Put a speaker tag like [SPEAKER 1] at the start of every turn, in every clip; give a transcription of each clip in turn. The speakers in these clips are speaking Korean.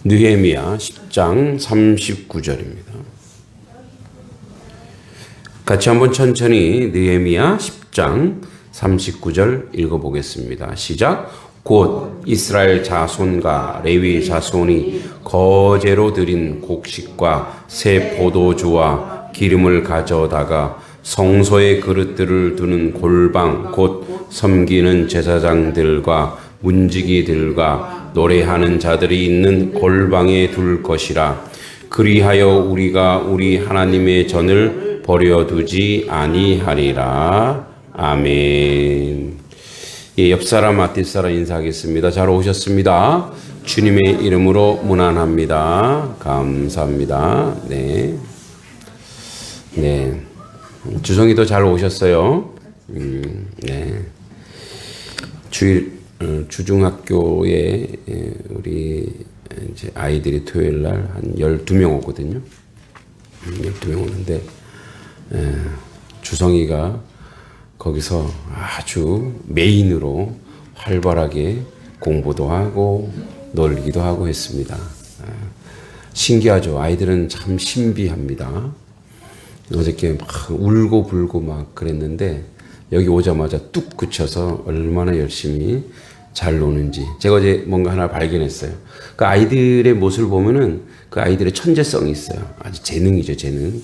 [SPEAKER 1] 느헤미야 10장 39절입니다. 같이 한번 천천히 느헤미야 10장 39절 읽어보겠습니다. 시작. 곧 이스라엘 자손과 레위 자손이 거제로 드린 곡식과 새 포도주와 기름을 가져다가 성소의 그릇들을 두는 골방 곧 섬기는 제사장들과 문지기들과 노래하는 자들이 있는 골방에 둘 것이라. 그리하여 우리가 우리 하나님의 전을 버려두지 아니하리라. 아멘. 예, 옆사람 앞뒷사람 인사하겠습니다. 잘 오셨습니다. 주님의 이름으로 문안합니다. 감사합니다. 네. 주성이도 잘 오셨어요. 네. 주중학교에 우리 이제 아이들이 토요일 날 한 12명 오거든요. 12명 오는데, 주성이가 거기서 아주 메인으로 활발하게 공부도 하고 놀기도 하고 했습니다. 신기하죠. 아이들은 참 신비합니다. 어저께 막 울고 불고 막 그랬는데 여기 오자마자 뚝 그쳐서 얼마나 열심히 잘 노는지 제가 어제 뭔가 하나 발견했어요. 그 아이들의 모습을 보면은 그 아이들의 천재성이 있어요. 아주 재능이죠, 재능.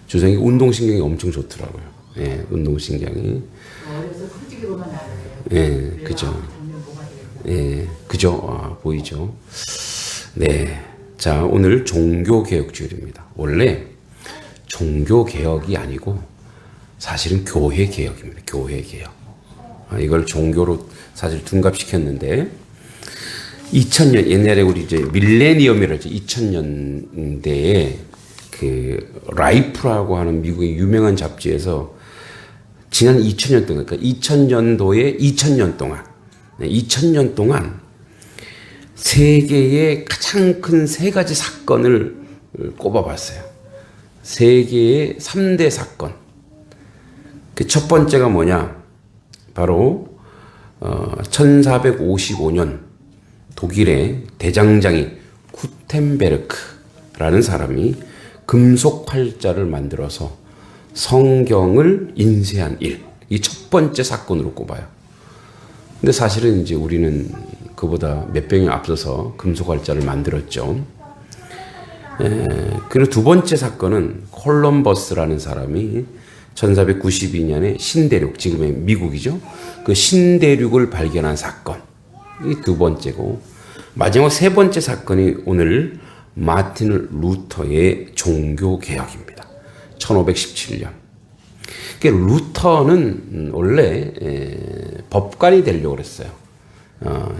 [SPEAKER 1] 주성이 운동신경이 엄청 좋더라고요. 예, 운동신경이.
[SPEAKER 2] 어려서 솔직히로만 알아요.
[SPEAKER 1] 예, 그죠. 예, 그죠. 보이죠. 네. 자, 오늘 종교개혁주일입니다. 원래 종교개혁이 아니고 사실은 교회개혁입니다. 교회개혁. 이걸 종교로 사실 둔갑시켰는데 2000년, 옛날에 우리 이제 밀레니엄이라고 하죠. 2000년대에 그 라이프라고 하는 미국의 유명한 잡지에서 지난 2000년 동안, 그러니까 2000년도에 2000년 동안 세계의 가장 큰 세 가지 사건을 꼽아봤어요. 세계의 3대 사건. 그 첫 번째가 뭐냐? 바로 1455년 독일의 대장장이 구텐베르크라는 사람이 금속 활자를 만들어서 성경을 인쇄한 일. 이 첫 번째 사건으로 꼽아요. 근데 사실은 이제 우리는 그보다 몇 병이 앞서서 금속 활자를 만들었죠. 그리고 두 번째 사건은 콜럼버스라는 사람이 1492년에 신대륙, 지금의 미국이죠. 그 신대륙을 발견한 사건. 이 두 번째고, 마지막 세 번째 사건이 오늘 마틴 루터의 종교개혁입니다. 1517년. 루터는 원래 법관이 되려고 그랬어요.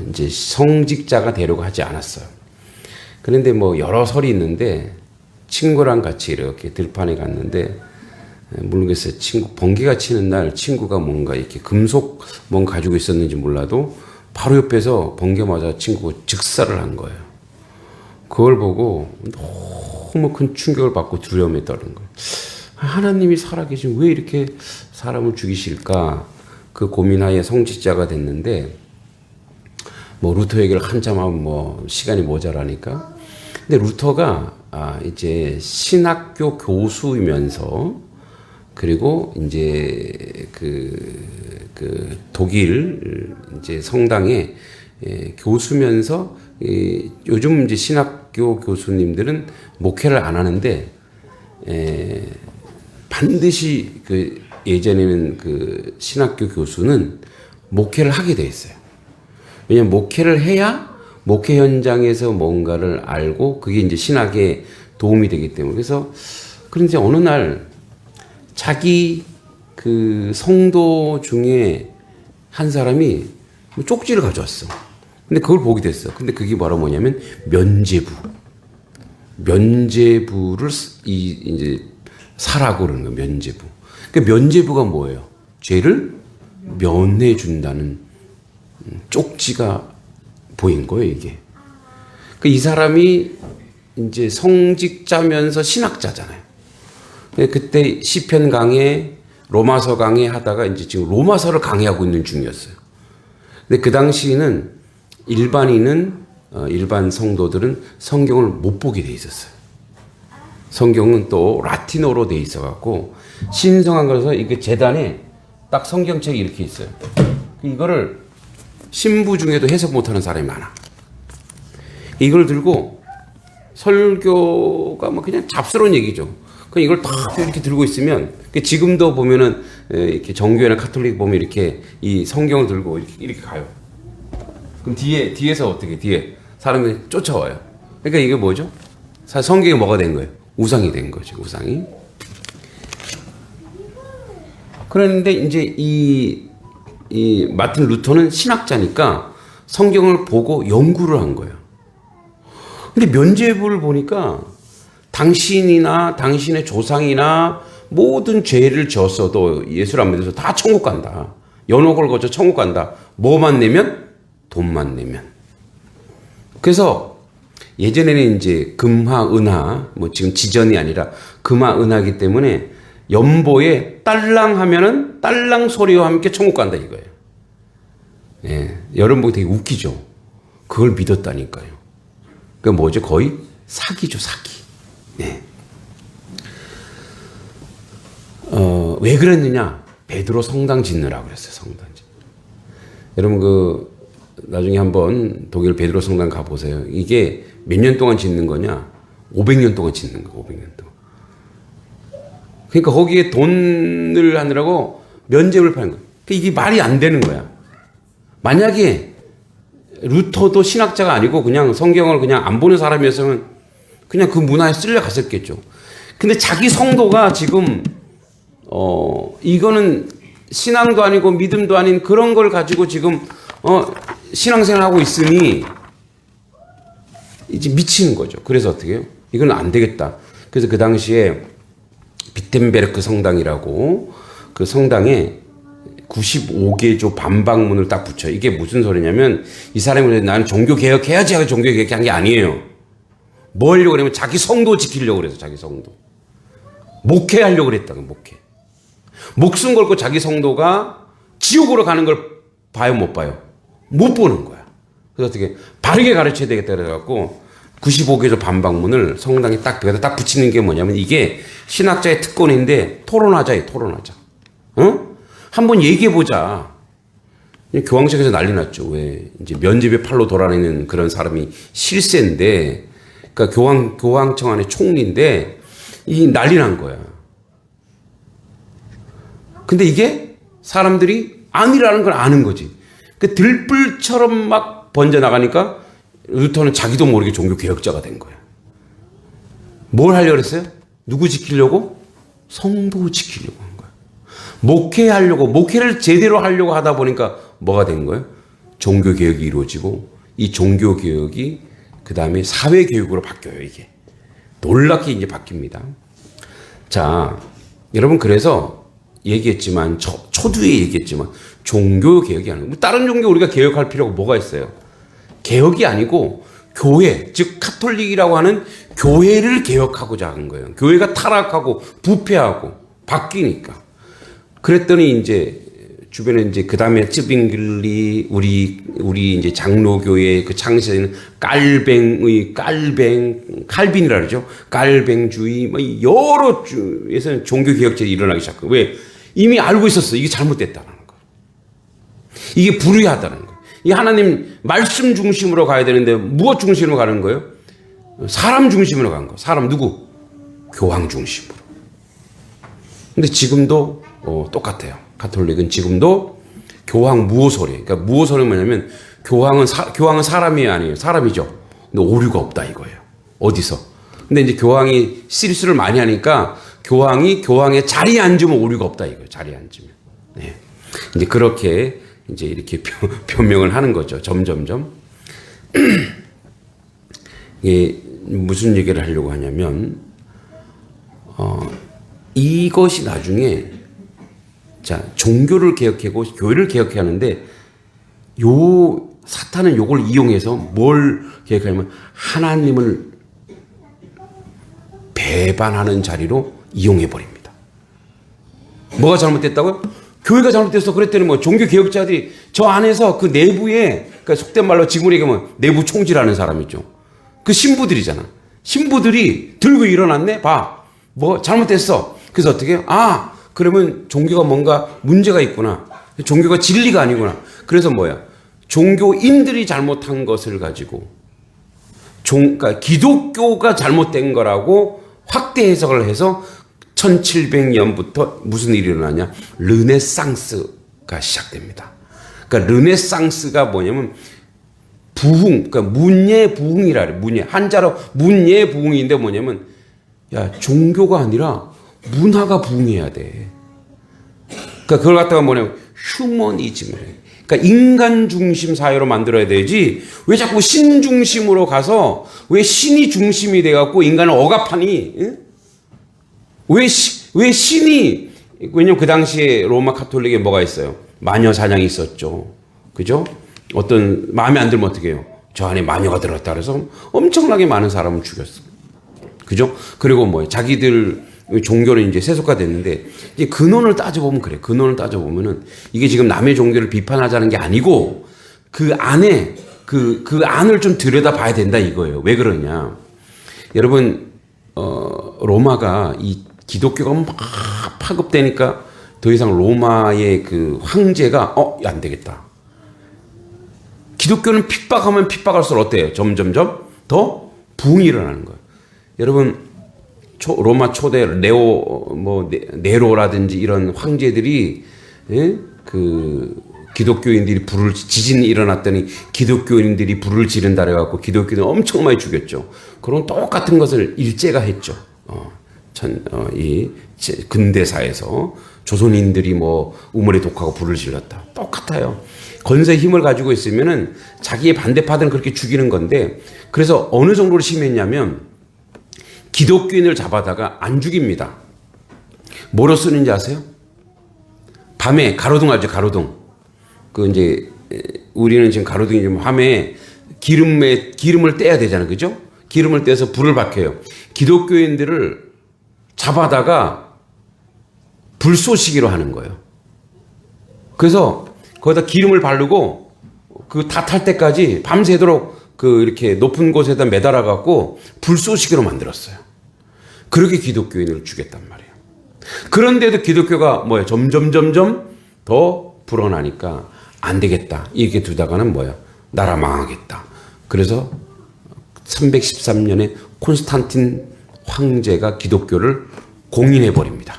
[SPEAKER 1] 이제 성직자가 되려고 하지 않았어요. 그런데 뭐 여러 설이 있는데 친구랑 같이 이렇게 들판에 갔는데 모르겠어요. 번개가 치는 날 친구가 뭔가 이렇게 금속 뭔가 가지고 있었는지 몰라도 바로 옆에서 번개 맞아 친구가 즉사를 한 거예요. 그걸 보고 너무 큰 충격을 받고 두려움에 떨은 거예요. 하나님이 살아계신 왜 이렇게 사람을 죽이실까? 그 고민하에 성직자가 됐는데 뭐 루터 얘기를 한참 하면 뭐 시간이 모자라니까. 근데 루터가 이제 신학교 교수이면서 그리고 이제 그 독일 이제 성당에 교수면서 요즘 이제 신학교 교수님들은 목회를 안 하는데 반드시 그 예전에는 그 신학교 교수는 목회를 하게 돼 있어요. 왜냐면 목회를 해야 목회 현장에서 뭔가를 알고 그게 이제 신학에 도움이 되기 때문에. 그런데 어느 날 자기 그 성도 중에 한 사람이 쪽지를 가져왔어. 근데 그걸 보게 됐어. 근데 그게 바로 뭐냐면 면죄부를 이제 사라고 그러는 거야. 면죄부. 그러니까 면죄부가 뭐예요? 죄를 면해준다는 쪽지가 보인 거예요, 이게. 이 사람이 이제 성직자면서 신학자잖아요. 그때 시편 강해, 로마서 강해 하다가 이제 지금 로마서를 강해하고 있는 중이었어요. 근데 그 당시에는 일반인은 일반 성도들은 성경을 못 보게 돼 있었어요. 성경은 또 라틴어로 돼 있어갖고 신성한 거라서 이게 재단에 딱 성경책이 이렇게 있어요. 이거를 신부 중에도 해석 못하는 사람이 많아. 이걸 들고 설교가 뭐 그냥 잡스러운 얘기죠. 그냥 이걸 딱 이렇게 들고 있으면 지금도 보면은 이렇게 정교회나 카톨릭 보면 이렇게 이 성경을 들고 이렇게 가요. 그럼 뒤에서 어떻게 뒤에 사람이 쫓아와요. 그러니까 이게 뭐죠? 성경이 뭐가 된 거예요? 우상이 된 거죠. 우상이. 그런데 이제 이 마틴 루터는 신학자니까 성경을 보고 연구를 한 거예요. 근데 면죄부를 보니까 당신이나 당신의 조상이나 모든 죄를 졌어도 예수를 안 믿어서 다 천국 간다. 연옥을 거쳐 천국 간다. 뭐만 내면? 돈만 내면. 그래서 예전에는 이제 금화, 은화, 뭐 지금 지전이 아니라 금화, 은화이기 때문에 연보에 딸랑 하면은 딸랑 소리와 함께 천국 간다 이거예요. 예, 여러분 보기 되게 웃기죠? 그걸 믿었다니까요. 그 뭐죠? 거의 사기죠, 사기. 네. 왜 그랬느냐? 베드로 성당 짓느라고 그랬어요, 성당 짓. 여러분 나중에 한번 독일 베드로 성당 가보세요. 이게 몇 년 동안 짓는 거냐? 500년 동안 짓는 거야, 500년 동안. 그러니까 거기에 돈을 하느라고 면죄부를 파는 거야. 그러니까 이게 말이 안 되는 거야. 만약에 루터도 신학자가 아니고 그냥 성경을 그냥 안 보는 사람이었으면 그냥 그 문화에 쓸려갔었겠죠. 근데 자기 성도가 지금 이거는 신앙도 아니고 믿음도 아닌 그런 걸 가지고 지금 신앙생활하고 있으니 이제 미치는 거죠. 그래서 어떻게 해요? 이건 안 되겠다. 그래서 그 당시에 비텐베르크 성당이라고 그 성당에 95개조 반박문을 딱 붙여. 이게 무슨 소리냐면 이 사람이 나는 종교 개혁해야지 하고 종교 개혁한 게 아니에요. 뭐 하려고 그러면 자기 성도 지키려고 그래서 자기 성도. 목회하려고 그랬다고 목회. 목숨 걸고 자기 성도가 지옥으로 가는 걸 봐요 못 봐요? 못 보는 거야. 그래서 어떻게 바르게 가르쳐야 되겠다 그래갖고 95개조 반박문을 성당에 딱 붙이는 게 뭐냐면 이게 신학자의 특권인데 토론하자. 어? 한번 얘기해보자. 교황청에서 난리 났죠. 왜? 이제 면죄부 팔로 돌아다니는 그런 사람이 실세인데, 그러니까 교황청 안에 총리인데, 이 난리 난 거야. 근데 이게 사람들이 아니라는 걸 아는 거지. 그 들불처럼 막 번져나가니까 루터는 자기도 모르게 종교개혁자가 된 거야. 뭘 하려고 그랬어요? 누구 지키려고? 성도 지키려고 한 거야. 목회를 제대로 하려고 하다 보니까 뭐가 된 거예요? 종교개혁이 이루어지고 이 종교개혁이 그 다음에 사회교육으로 바뀌어요. 이게 놀랍게 이제 바뀝니다. 자, 여러분 그래서 얘기했지만 초두에 얘기했지만 종교개혁이 아니고 다른 종교 우리가 개혁할 필요가 뭐가 있어요? 개혁이 아니고 교회, 즉 카톨릭이라고 하는 교회를 개혁하고자 하는 거예요. 교회가 타락하고 부패하고 바뀌니까. 그랬더니 이제 주변에 이제 그 다음에 쯔빙글리 우리 이제 장로교회 그 창시자는 칼빈이라 그러죠. 깔뱅주의 뭐 여러 주에서는 종교 개혁제가 일어나기 시작해요. 왜? 이미 알고 있었어. 이게 잘못됐다는 거. 이게 불의하다는 거. 이 하나님 말씀 중심으로 가야 되는데 무엇 중심으로 가는 거예요? 사람 중심으로 간 거. 사람 누구? 교황 중심으로. 근데 지금도 똑같아요. 가톨릭은 지금도 교황 무호소리. 그러니까 무호소리는 뭐냐면 교황은 사람이 아니에요. 사람이죠. 근데 오류가 없다 이거예요. 어디서? 근데 이제 교황이 실수를 많이 하니까 교황의 자리에 앉으면 오류가 없다 이거예요. 자리에 앉으면. 네. 이제 그렇게 이제 이렇게 변명을 하는 거죠. 점점점. 이게 무슨 얘기를 하려고 하냐면 이것이 나중에 자 종교를 개혁하고 교회를 개혁해야 하는데 사탄은 요걸 이용해서 뭘 개혁하냐면 하나님을 배반하는 자리로 이용해 버립니다. 뭐가 잘못됐다고요? 교회가 잘못됐어. 그랬더니 뭐 종교 개혁자들이 저 안에서 그 내부에, 그러니까 속된 말로 지금 얘기하면 내부 총질하는 사람이죠. 그 신부들이잖아. 신부들이 들고 일어났네? 봐. 뭐 잘못됐어. 그래서 어떻게 해요? 아, 그러면 종교가 뭔가 문제가 있구나. 종교가 진리가 아니구나. 그래서 뭐야? 종교인들이 잘못한 것을 가지고 그러니까 기독교가 잘못된 거라고 확대 해석을 해서 1700년부터 무슨 일이 일어나냐? 르네상스가 시작됩니다. 그러니까 르네상스가 뭐냐면 부흥, 그러니까 문예부흥이라 그래. 문예. 한자로 문예부흥인데 뭐냐면 야, 종교가 아니라 문화가 부흥해야 돼. 그러니까 그걸 갖다가 뭐냐면 휴머니즘을 해. 그러니까 인간 중심 사회로 만들어야 되지. 왜 자꾸 신 중심으로 가서 왜 신이 중심이 돼 갖고 인간을 억압하니? 응? 왜 신이, 왜냐면 그 당시에 로마 카톨릭에 뭐가 있어요? 마녀 사냥이 있었죠. 그죠? 어떤 마음에 안 들면 어떻게 해요? 저 안에 마녀가 들었다 그래서 엄청나게 많은 사람을 죽였어. 그죠? 그리고 뭐 자기들 종교는 이제 세속화 됐는데 이제 근원을 따져보면 그래. 근원을 따져보면은 이게 지금 남의 종교를 비판하자는 게 아니고 그 안에 그 안을 좀 들여다 봐야 된다 이거예요. 왜 그러냐? 여러분, 로마가 이 기독교가 막 파급되니까 더 이상 로마의 그 황제가 안 되겠다. 기독교는 핍박하면 핍박할수록 어때요? 점점점 더 부흥이 일어나는 거예요. 여러분, 로마 초대 네로라든지 이런 황제들이 그 기독교인들이 지진이 일어났더니 기독교인들이 불을 지른다 그래갖고 기독교인을 엄청 많이 죽였죠. 그런 똑같은 것을 일제가 했죠. 이 근대사에서 조선인들이 뭐 우물에 독하고 불을 질렀다. 똑같아요. 건세의 힘을 가지고 있으면은 자기의 반대파들은 그렇게 죽이는 건데, 그래서 어느 정도로 심했냐면 기독교인을 잡아다가 안 죽입니다. 뭐로 쓰는지 아세요? 밤에 가로등 알죠? 가로등. 그 이제 우리는 지금 가로등이 좀 밤에 기름을 떼야 되잖아요. 그죠? 기름을 떼서 불을 밝혀요. 기독교인들을 잡아다가 불 쏘시기로 하는 거예요. 그래서 거기다 기름을 바르고 그 다 탈 때까지 밤새도록 그 이렇게 높은 곳에다 매달아 갖고 불 쏘시기로 만들었어요. 그렇게 기독교인을 죽였단 말이에요. 그런데도 기독교가 뭐야? 점점 더 불어나니까 안 되겠다. 이렇게 두다가는 뭐야? 나라 망하겠다. 그래서 313년에 콘스탄틴 황제가 기독교를 공인해 버립니다.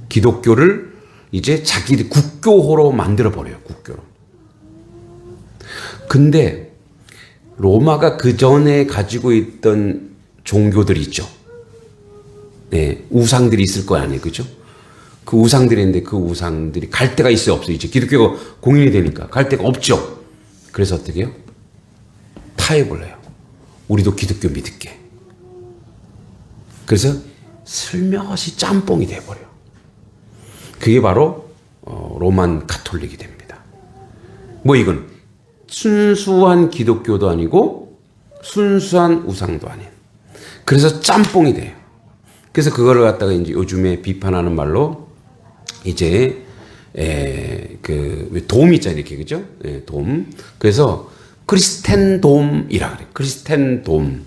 [SPEAKER 1] 기독교를 이제 자기 국교호로 만들어 버려요. 국교로. 근데 로마가 그 전에 가지고 있던 종교들이 있죠. 네, 우상들이 있을 거 아니에요. 그죠? 그 우상들이 있는데 그 우상들이 갈 데가 있어요? 없어요? 이제 기독교가 공인이 되니까 갈 데가 없죠. 그래서 어떻게 해요? 타협을 해요. 우리도 기독교 믿을게. 그래서 슬며시 짬뽕이 돼버려요. 그게 바로 로만 가톨릭이 됩니다. 뭐 이건 순수한 기독교도 아니고 순수한 우상도 아닌. 그래서 짬뽕이 돼요. 그래서 그거를 갖다가 이제 요즘에 비판하는 말로 이제 그 돔 있잖아요, 이렇게. 그죠? 돔. 그래서 크리스텐돔이라 그래. 크리스텐돔.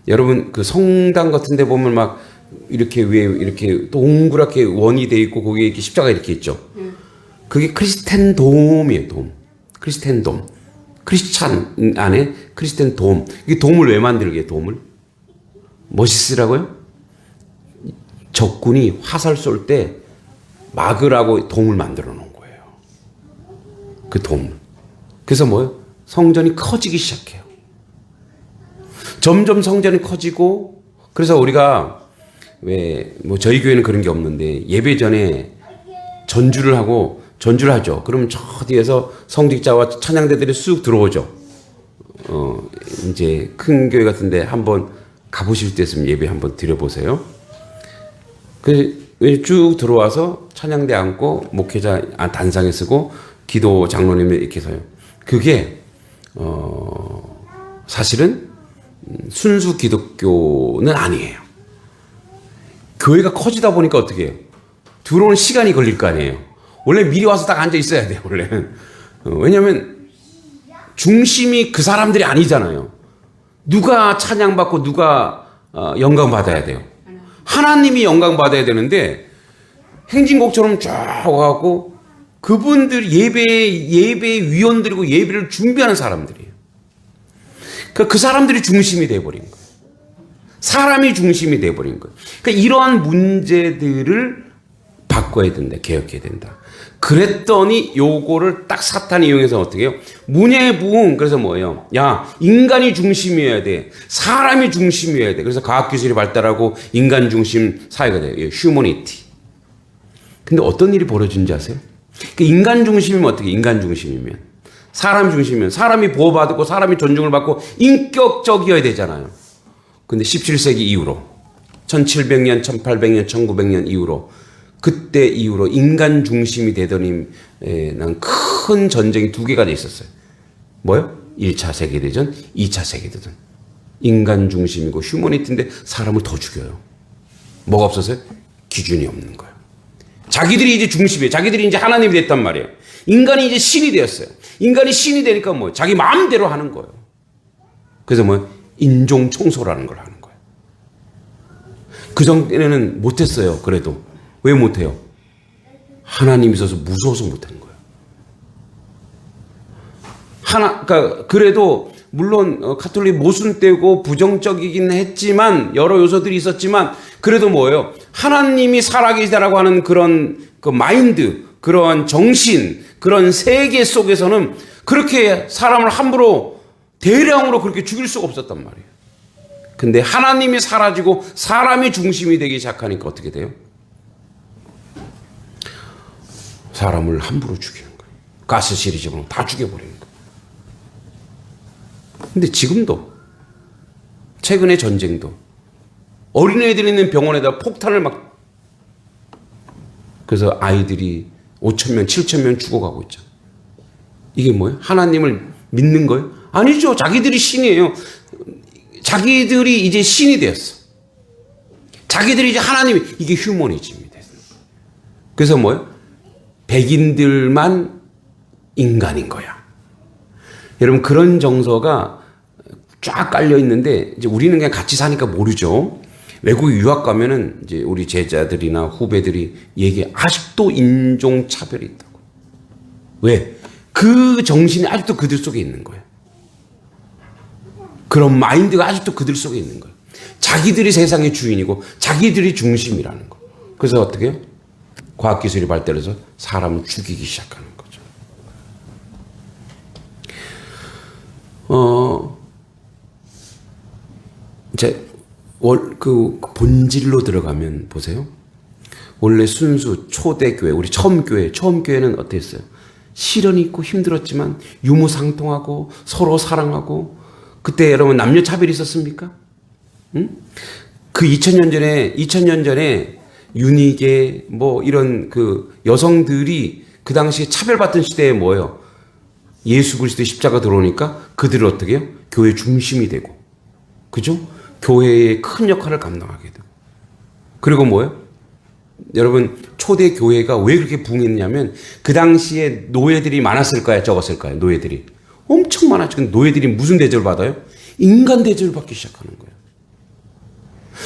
[SPEAKER 1] 여러분 그 성당 같은 데 보면 막 이렇게 위에 이렇게 동그랗게 원이 돼 있고 거기에 이렇게 십자가 이렇게 있죠. 그게 크리스텐돔이에요. 돔. 크리스텐돔. 크리스찬 안에 크리스텐돔. 이게 돔을 왜 만들게? 돔을 멋있으라고요? 적군이 화살 쏠 때 막으라고 돔을 만들어 놓은 거예요. 그 돔. 그래서 뭐요? 성전이 커지기 시작해요. 점점 성전이 커지고, 그래서 우리가 왜 뭐 저희 교회는 그런 게 없는데 예배 전에 전주를 하죠. 그러면 저 뒤에서 성직자와 찬양대들이 쑥 들어오죠. 이제 큰 교회 같은데 한번 가보실 때 있으면 예배 한번 드려보세요. 쭉 들어와서 찬양대 앉고 목회자 단상에 쓰고 기도 장로님이 이렇게 서요. 그게 사실은 순수 기독교는 아니에요. 교회가 커지다 보니까 어떻게 해요? 들어오는 시간이 걸릴 거 아니에요. 원래 미리 와서 딱 앉아 있어야 돼요, 원래는. 왜냐면 중심이 그 사람들이 아니잖아요. 누가 찬양받고 누가 영광 받아야 돼요. 하나님이 영광 받아야 되는데 행진곡처럼 쫙 와갖고 그분들 예배 위원들이고 예배를 준비하는 사람들이에요. 그 사람들이 중심이 돼버린 거예요. 사람이 중심이 돼버린 거예요. 그러니까 이러한 문제들을 바꿔야 된다. 개혁해야 된다. 그랬더니 요거를 딱 사탄이 이용해서 어떻게 해요? 문예부흥. 그래서 뭐예요? 야, 인간이 중심이어야 돼. 사람이 중심이어야 돼. 그래서 과학기술이 발달하고 인간 중심 사회가 돼요. 휴머니티. 근데 어떤 일이 벌어진지 아세요? 그 인간 중심이면 어떻게? 인간 중심이면. 사람 중심이면. 사람이 보호받고 사람이 존중을 받고 인격적이어야 되잖아요. 근데 17세기 이후로 1700년, 1800년, 1900년 이후로 그때 이후로 인간 중심이 되더니 난 큰 전쟁이 두 개가 있었어요. 뭐요? 1차 세계대전, 2차 세계대전. 인간 중심이고 휴머니티인데 사람을 더 죽여요. 뭐가 없어서요? 기준이 없는 거예요. 자기들이 이제 중심이에요. 자기들이 이제 하나님이 됐단 말이에요. 인간이 이제 신이 되었어요. 인간이 신이 되니까 뭐 자기 마음대로 하는 거예요. 그래서 뭐 인종 청소라는 걸 하는 거예요. 그 전에는 못했어요. 그래도 왜 못해요? 하나님이 있어서 무서워서 못하는 거예요. 그러니까 그래도 물론 가톨릭 모순되고 부정적이긴 했지만 여러 요소들이 있었지만 그래도 뭐예요? 하나님이 살아계시다라고 하는 그런 그 마인드, 그런 정신, 그런 세계 속에서는 그렇게 사람을 함부로 대량으로 그렇게 죽일 수가 없었단 말이에요. 근데 하나님이 사라지고 사람이 중심이 되기 시작하니까 어떻게 돼요? 사람을 함부로 죽이는 거예요. 가스실이 집어넣으면 다 죽여버리는 거예요. 근데 지금도 최근의 전쟁도 어린애들이 있는 병원에다 폭탄을 막 그래서 아이들이 5,000명, 7,000명 죽어가고 있죠. 이게 뭐예요? 하나님을 믿는 거예요? 아니죠. 자기들이 신이에요. 자기들이 이제 신이 되었어. 자기들이 이제 하나님이 이게 휴머니즘이 됐어. 그래서 뭐예요? 백인들만 인간인 거야. 여러분 그런 정서가 쫙 깔려 있는데 이제 우리는 그냥 같이 사니까 모르죠. 외국 유학 가면은 이제 우리 제자들이나 후배들이 얘기해 아직도 인종 차별이 있다고. 왜? 그 정신이 아직도 그들 속에 있는 거예요. 그런 마인드가 아직도 그들 속에 있는 거예요. 자기들이 세상의 주인이고 자기들이 중심이라는 거. 그래서 어떻게 해요? 과학기술이 발달해서 사람을 죽이기 시작하는 거죠. 이제 그 본질로 들어가면 보세요. 원래 순수 초대교회, 우리 처음 교회는 어땠어요? 시련이 있고 힘들었지만 유무상통하고 서로 사랑하고 그때 여러분 남녀 차별이 있었습니까? 응? 그 2000년 전에 윤희계 뭐 이런 그 여성들이 그 당시에 차별받던 시대에 뭐예요? 예수 그리스도의 십자가 들어오니까 그들을 어떻게 해요? 교회 중심이 되고 그죠? 교회의 큰 역할을 감당하게 되고 그리고 뭐예요? 여러분 초대 교회가 왜 그렇게 부흥했냐면 그 당시에 노예들이 많았을까요? 적었을까요? 노예들이 엄청 많았죠. 근데 노예들이 무슨 대접을 받아요? 인간 대접을 받기 시작하는 거예요.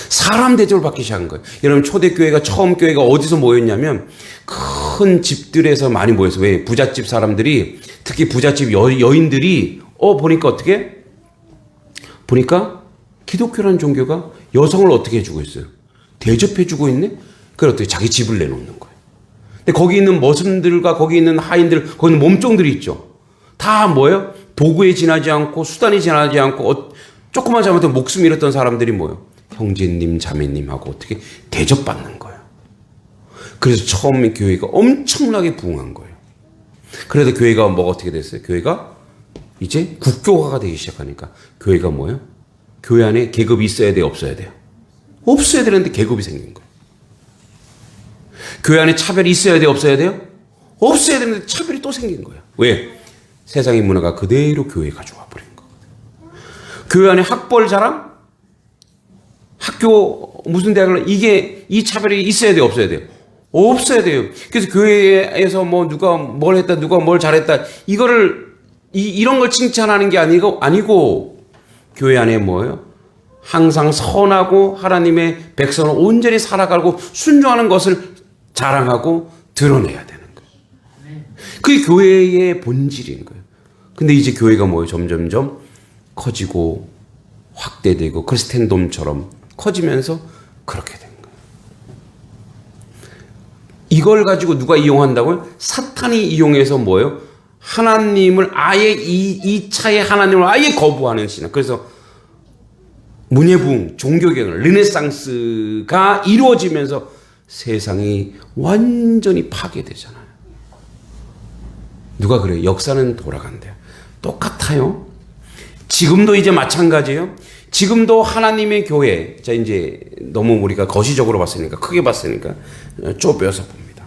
[SPEAKER 1] 사람 대접을 받기 시작한 거예요. 여러분 초대교회가 처음 교회가 어디서 모였냐면 큰 집들에서 많이 모여서 왜 부잣집 사람들이 특히 부잣집 여인들이 보니까 어떻게? 보니까 기독교라는 종교가 여성을 어떻게 해주고 있어요? 대접해주고 있네? 그걸 어떻게 자기 집을 내놓는 거예요. 근데 거기 있는 머슴들과 거기 있는 하인들, 거기 있는 몸종들이 있죠. 다 뭐예요? 도구에 지나지 않고 수단에 지나지 않고 조금만 잘못하면 목숨 잃었던 사람들이 뭐예요? 형제님, 자매님하고 어떻게 대접받는 거예요. 그래서 처음에 교회가 엄청나게 부흥한 거예요. 그래도 교회가 뭐가 어떻게 됐어요? 교회가 이제 국교화가 되기 시작하니까 교회가 뭐예요? 교회 안에 계급이 있어야 돼요? 없어야 돼요? 없어야 되는데 계급이 생긴 거예요. 교회 안에 차별이 있어야 돼요? 없어야 돼요? 없어야 되는데 차별이 또 생긴 거예요. 왜? 세상의 문화가 그대로 교회에 가져와 버린 거거든요. 교회 안에 학벌 자랑? 학교 무슨 대학을 이 차별이 있어야 돼요? 없어야 돼요? 없어야 돼요. 그래서 교회에서 뭐 누가 뭘 했다, 누가 뭘 잘했다, 이런 걸 칭찬하는 게 아니고, 교회 안에 뭐예요? 항상 선하고 하나님의 백성을 온전히 살아가고 순종하는 것을 자랑하고 드러내야 되는 거예요. 그게 교회의 본질인 거예요. 근데 이제 교회가 뭐예요? 점점점 커지고 확대되고 크리스텐돔처럼 커지면서 그렇게 된 거예요. 이걸 가지고 누가 이용한다고요? 사탄이 이용해서 뭐예요? 하나님을 아예 이 차의 하나님을 아예 거부하는 신앙. 그래서 문예부흥, 종교개혁, 르네상스가 이루어지면서 세상이 완전히 파괴되잖아요. 누가 그래요? 역사는 돌아간대요. 똑같아요. 지금도 이제 마찬가지예요. 지금도 하나님의 교회, 자 이제 너무 우리가 거시적으로 봤으니까, 크게 봤으니까 좁혀서 봅니다.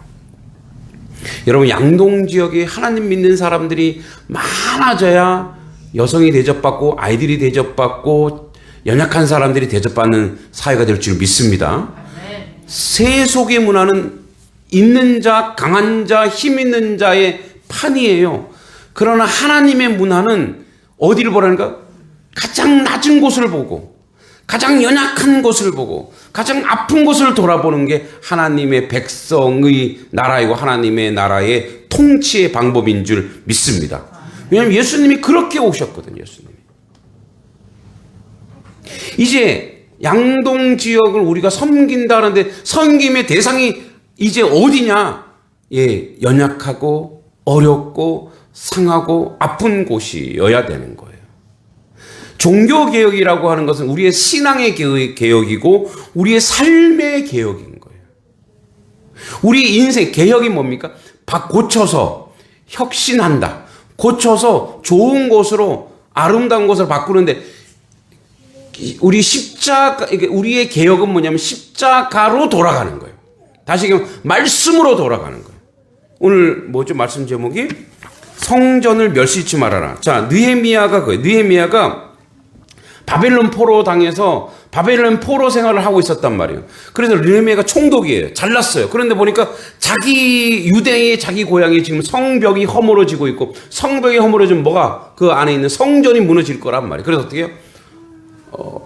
[SPEAKER 1] 여러분, 양동 지역에 하나님 믿는 사람들이 많아져야 여성이 대접받고 아이들이 대접받고 연약한 사람들이 대접받는 사회가 될 줄 믿습니다. 세속의 문화는 있는 자, 강한 자, 힘 있는 자의 판이에요. 그러나 하나님의 문화는 어디를 보라니까? 가장 낮은 곳을 보고, 가장 연약한 곳을 보고, 가장 아픈 곳을 돌아보는 게 하나님의 백성의 나라이고 하나님의 나라의 통치의 방법인 줄 믿습니다. 왜냐하면 예수님이 그렇게 오셨거든요. 예수님이. 이제 양동 지역을 우리가 섬긴다는데 섬김의 대상이 이제 어디냐? 예, 연약하고 어렵고 상하고 아픈 곳이어야 되는 거예요. 종교개혁이라고 하는 것은 우리의 신앙의 개혁이고 우리의 삶의 개혁인 거예요. 우리 인생 개혁이 뭡니까? 고쳐서 혁신한다. 고쳐서 좋은 곳으로 아름다운 곳을 바꾸는데 우리의 개혁은 뭐냐면 십자가로 돌아가는 거예요. 다시 말씀으로 돌아가는 거예요. 오늘 뭐죠? 말씀 제목이 성전을 멸시치 말아라. 자, 느헤미야가 그거예요. 느헤미야가 바벨론 포로 당해서 바벨론 포로 생활을 하고 있었단 말이에요. 그래서 느헤미야가 총독이에요. 잘났어요. 그런데 보니까 유대의 자기 고향이 지금 성벽이 허물어지고 있고, 성벽이 허물어지면 뭐가 그 안에 있는 성전이 무너질 거란 말이에요. 그래서 어떻게 해요?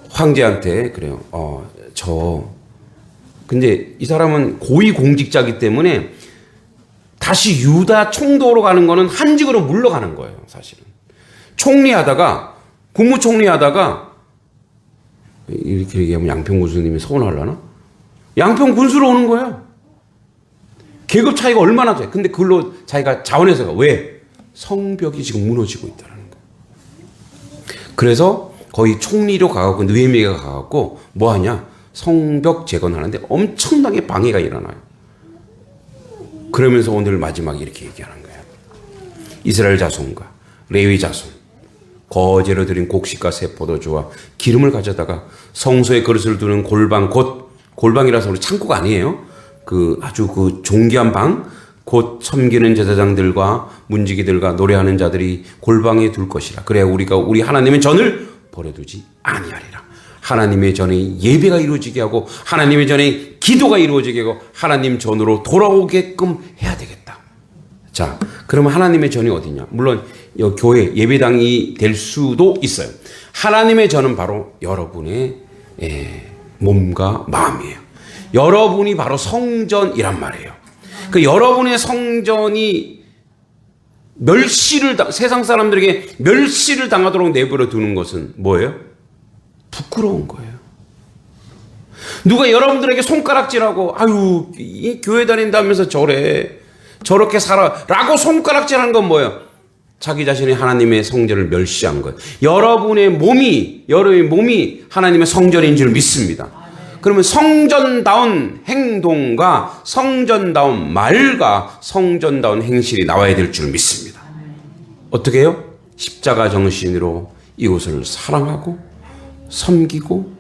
[SPEAKER 1] 황제한테 그래요. 근데 이 사람은 고위공직자이기 때문에 다시 유다 총독으로 가는 거는 한직으로 물러가는 거예요. 사실은 국무총리하다가 이렇게 얘기하면 양평 군수님이 서운하려나? 양평 군수로 오는 거예요. 계급 차이가 얼마나 돼. 근데 그걸로 자기가 자원해서 왜? 성벽이 지금 무너지고 있다는 거예요. 그래서 거의 총리로 가갖고 느헤미야가 가갖고 뭐 하냐? 성벽 재건하는데 엄청나게 방해가 일어나요. 그러면서 오늘 마지막에 이렇게 얘기하는 거예요. 이스라엘 자손과 레위 자손, 거제로 드린 곡식과 새 포도주와 기름을 가져다가 성소에 그릇을 두는 골방, 곧 골방이라서 우리 창고가 아니에요. 아주 존귀한 방, 곧 섬기는 제사장들과 문지기들과 노래하는 자들이 골방에 둘 것이라. 그래야 우리 하나님의 전을 버려두지 아니하리라. 하나님의 전에 예배가 이루어지게 하고 하나님의 전에 기도가 이루어지게 하고 하나님 전으로 돌아오게끔 해야 되겠다. 자, 그러면 하나님의 전이 어디냐? 물론 교회 예배당이 될 수도 있어요. 하나님의 전은 바로 여러분의 몸과 마음이에요. 여러분이 바로 성전이란 말이에요. 그 여러분의 성전이 세상 사람들에게 멸시를 당하도록 내버려 두는 것은 뭐예요? 부끄러운 거예요. 누가 여러분들에게 손가락질하고 아유 이 교회 다닌다면서 저렇게 살아 라고 손가락질하는 건 뭐예요? 자기 자신이 하나님의 성전을 멸시한 거예요. 여러분의 몸이 하나님의 성전인 줄 믿습니다. 그러면 성전다운 행동과 성전다운 말과 성전다운 행실이 나와야 될 줄 믿습니다. 어떻게 해요? 십자가 정신으로 이곳을 사랑하고 섬기고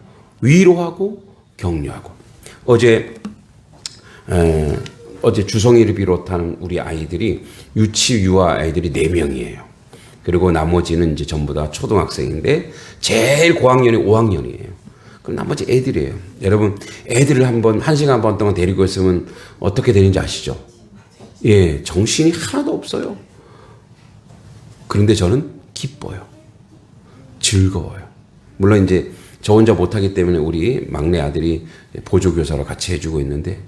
[SPEAKER 1] 위로하고 격려하고. 어제 주성이를 비롯한 우리 아이들이 유아 아이들이 4명이에요. 그리고 나머지는 이제 전부 다 초등학생인데 제일 고학년이 5학년이에요. 그럼 나머지 애들이에요. 여러분, 애들을 한 시간 반 동안 데리고 있으면 어떻게 되는지 아시죠? 예, 정신이 하나도 없어요. 그런데 저는 기뻐요. 즐거워요. 물론 이제 저 혼자 못하기 때문에 우리 막내 아들이 보조교사로 같이 해주고 있는데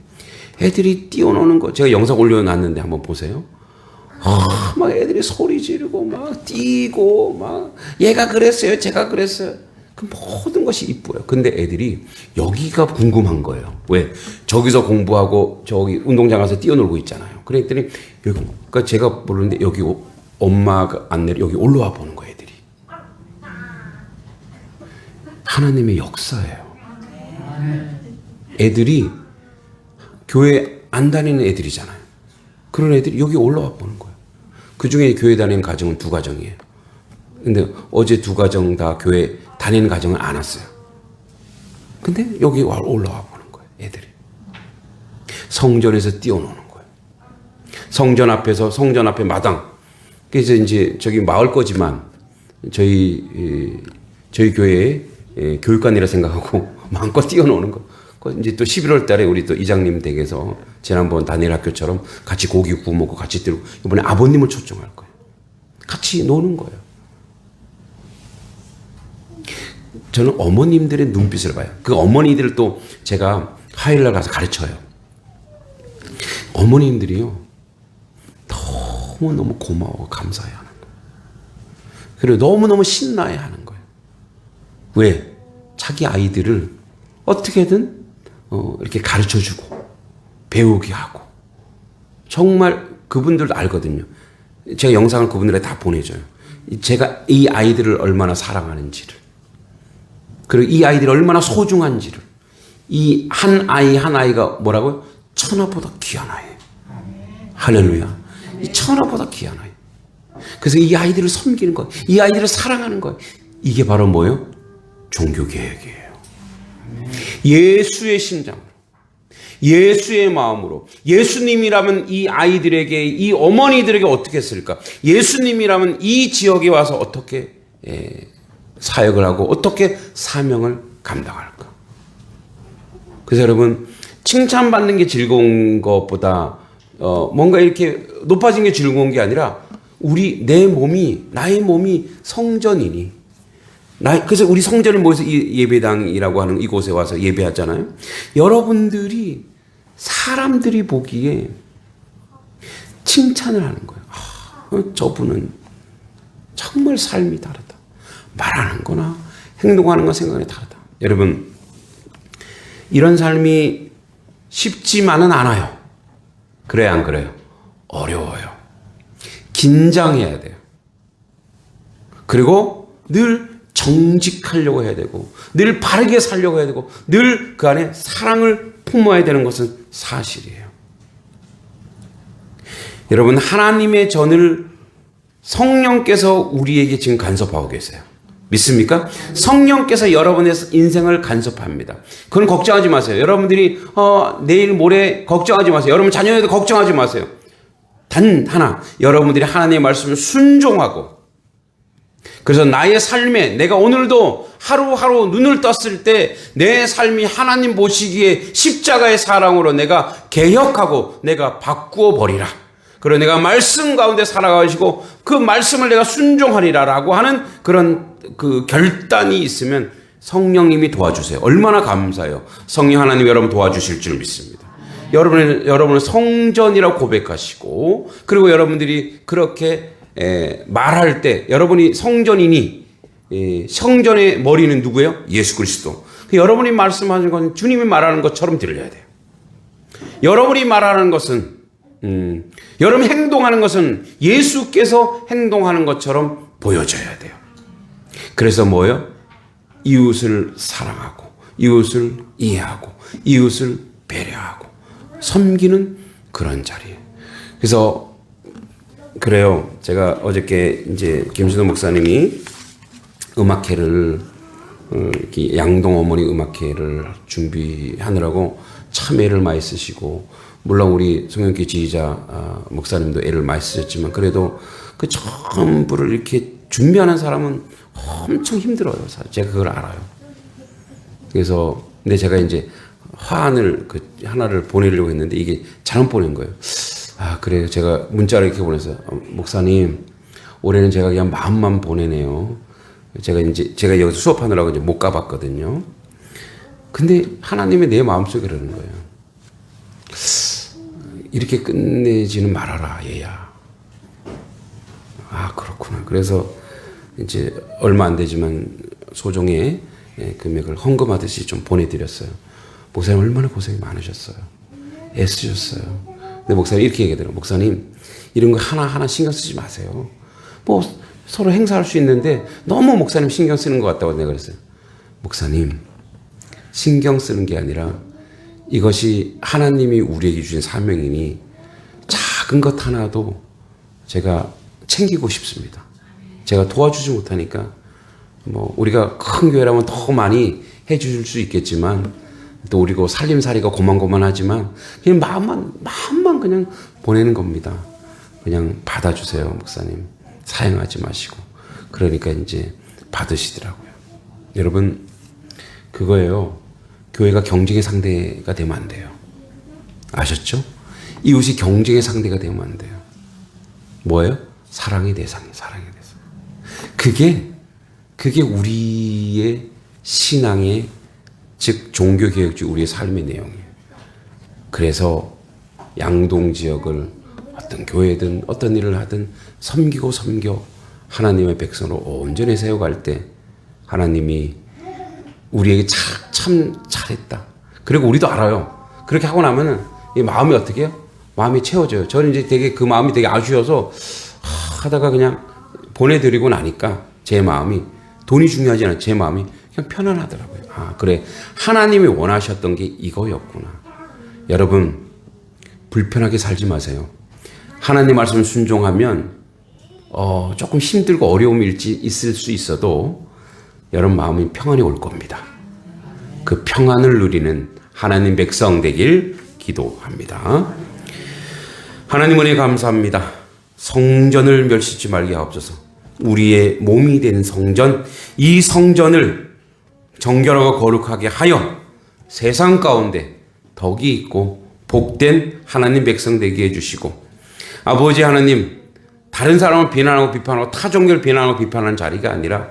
[SPEAKER 1] 애들이 뛰어노는 거 제가 영상 올려놨는데 한번 보세요. 막 애들이 소리 지르고 막 뛰고 막 얘가 그랬어요, 제가 그랬어요. 그 모든 것이 이뻐요. 근데 애들이 여기가 궁금한 거예요. 왜? 저기서 공부하고 저기 운동장 가서 뛰어놀고 있잖아요. 그랬더니 여기, 그러니까 제가 모르는데 여기 엄마가 안 내려 여기 올라와 보는 거예요, 애들이. 하나님의 역사예요. 애들이 교회 안 다니는 애들이잖아요. 그런 애들이 여기 올라와 보는 거예요. 그 중에 교회 다니는 가정은 2가정이에요. 근데 어제 2가정 다 교회 다니는 가정은 안 왔어요. 근데 여기 올라와 보는 거예요, 애들이. 성전에서 뛰어노는 거예요. 성전 앞에 마당. 그래서 이제 저기 마을 거지만 저희 교회의 교육관이라 생각하고 마음껏 뛰어노는 거. 이제 또 11월 달에 우리 또 이장님 댁에서 지난번 단일 학교처럼 같이 고기 구워 먹고 같이 뛰고 이번에 아버님을 초청할 거예요. 같이 노는 거예요. 저는 어머님들의 눈빛을 봐요. 그 어머니들을 또 제가 화요일날 가서 가르쳐요. 어머님들이요. 너무너무 고마워 감사해 하는 거예요. 그리고 너무너무 신나해 하는 거예요. 왜? 자기 아이들을 어떻게든 이렇게 가르쳐주고 배우게 하고 정말 그분들도 알거든요. 제가 영상을 그분들에 다 보내줘요. 제가 이 아이들을 얼마나 사랑하는지를 그리고 이 아이들이 얼마나 소중한지를 이 한 아이 한 아이가 뭐라고요? 천하보다 귀한 아이. 할렐루야. 이 천하보다 귀한 아이. 그래서 이 아이들을 섬기는 것, 이 아이들을 사랑하는 것, 이게 바로 뭐예요? 종교개혁이에요. 예수의 심장으로, 예수의 마음으로, 예수님이라면 이 아이들에게, 이 어머니들에게 어떻게 했을까? 예수님이라면 이 지역에 와서 어떻게 사역을 하고 어떻게 사명을 감당할까? 그래서 여러분, 칭찬받는 게 즐거운 것보다 뭔가 이렇게 높아진 게 즐거운 게 아니라 나의 몸이 성전이니 그래서 우리 성전을 모여서 이 예배당이라고 하는 이곳에 와서 예배하잖아요. 여러분들이 사람들이 보기에 칭찬을 하는 거예요. 저분은 정말 삶이 다르다. 말하는 거나 행동하는 건 생각이 다르다. 여러분, 이런 삶이 쉽지만은 않아요. 그래요, 안 그래요? 어려워요. 긴장해야 돼요. 그리고 늘 정직하려고 해야 되고 늘 바르게 살려고 해야 되고 늘 그 안에 사랑을 품어야 되는 것은 사실이에요. 여러분, 하나님의 전을 성령께서 우리에게 지금 간섭하고 계세요. 믿습니까? 성령께서 여러분의 인생을 간섭합니다. 그건 걱정하지 마세요. 여러분들이 내일 모레 걱정하지 마세요. 여러분 자녀에도 걱정하지 마세요. 단 하나, 여러분들이 하나님의 말씀을 순종하고 그래서 나의 삶에 내가 오늘도 하루하루 눈을 떴을 때 내 삶이 하나님 보시기에 십자가의 사랑으로 내가 개혁하고 내가 바꾸어 버리라. 그리고 내가 말씀 가운데 살아가시고 그 말씀을 내가 순종하리라라고 하는 그런 그 결단이 있으면 성령님이 도와주세요. 얼마나 감사해요. 성령 하나님 여러분 도와주실 줄 믿습니다. 여러분을 성전이라고 고백하시고 그리고 여러분들이 그렇게 말할 때 여러분이 성전이니 성전의 머리는 누구예요? 예수 그리스도. 여러분이 말씀하는 건 주님이 말하는 것처럼 들려야 돼요. 여러분이 말하는 것은 여러분이 행동하는 것은 예수께서 행동하는 것처럼 보여져야 돼요. 그래서 뭐예요? 이웃을 사랑하고 이웃을 이해하고 이웃을 배려하고 섬기는 그런 자리예요. 그래서 그래요. 제가 어저께 이제 김순호 목사님이 음악회를 이렇게 양동 어머니 음악회를 준비하느라고 참 애를 많이 쓰시고 물론 우리 송영기 지휘자 목사님도 애를 많이 쓰셨지만 그래도 그 전부를 이렇게 준비하는 사람은 엄청 힘들어요. 제가 그걸 알아요. 그래서 근데 제가 이제 화환을 하나를 보내려고 했는데 이게 잘못 보낸 거예요. 아, 그래요. 제가 문자를 이렇게 보냈어요. 목사님, 올해는 제가 그냥 마음만 보내네요. 제가 여기서 수업하느라고 이제 못 가봤거든요. 근데 하나님이 내 마음속에 그러는 거예요. 이렇게 끝내지는 말아라, 얘야. 아, 그렇구나. 그래서 이제 얼마 안 되지만 소정의 금액을 헌금하듯이 좀 보내드렸어요. 목사님 얼마나 고생이 많으셨어요. 애쓰셨어요. 근데 목사님 이렇게 얘기하더라고요. 목사님, 이런 거 하나하나 신경 쓰지 마세요. 뭐 서로 행사할 수 있는데 너무 목사님 신경 쓰는 것 같다고 내가 그랬어요. 목사님, 신경 쓰는 게 아니라 이것이 하나님이 우리에게 주신 사명이니 작은 것 하나도 제가 챙기고 싶습니다. 제가 도와주지 못하니까 뭐 우리가 큰 교회라면 더 많이 해줄 수 있겠지만 또 우리고 살림살이가 고만고만하지만 그냥 마음만 그냥 보내는 겁니다. 그냥 받아주세요, 목사님. 사양하지 마시고. 그러니까 이제 받으시더라고요. 여러분, 그거예요. 교회가 경쟁의 상대가 되면 안 돼요. 아셨죠? 이웃이 경쟁의 상대가 되면 안 돼요. 뭐예요? 사랑의 대상이에요. 사랑의 대상. 그게 우리의 신앙의, 즉 종교개혁주 우리의 삶의 내용이에요. 그래서 양동 지역을 어떤 교회든 어떤 일을 하든 섬기고 하나님의 백성으로 온전히 세워갈 때 하나님이 우리에게 참 잘했다. 그리고 우리도 알아요. 그렇게 하고 나면은 이 마음이 어떻게 해요? 마음이 채워져요. 저는 이제 되게 그 마음이 되게 아쉬워서 하다가 그냥 보내드리고 나니까 제 마음이, 돈이 중요하지 않아요. 제 마음이 그냥 편안하더라고요. 아, 그래. 하나님이 원하셨던 게 이거였구나. 여러분, 불편하게 살지 마세요. 하나님 말씀을 순종하면 조금 힘들고 어려움이 있을 수 있어도 여러분 마음이 평안이 올 겁니다. 그 평안을 누리는 하나님 백성 되길 기도합니다. 하나님 은혜 감사합니다. 성전을 멸시치 말게 하옵소서. 우리의 몸이 된 성전, 이 성전을 정결하고 거룩하게 하여 세상 가운데 덕이 있고 복된 하나님 백성 되게 해주시고, 아버지 하나님, 다른 사람을 비난하고 비판하고 타 종교를 비난하고 비판하는 자리가 아니라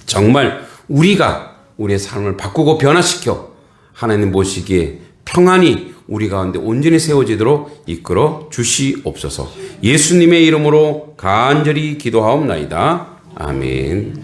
[SPEAKER 1] 정말 우리가 우리의 삶을 바꾸고 변화시켜 하나님 모시기에 평안이 우리 가운데 온전히 세워지도록 이끌어 주시옵소서. 예수님의 이름으로 간절히 기도하옵나이다. 아멘.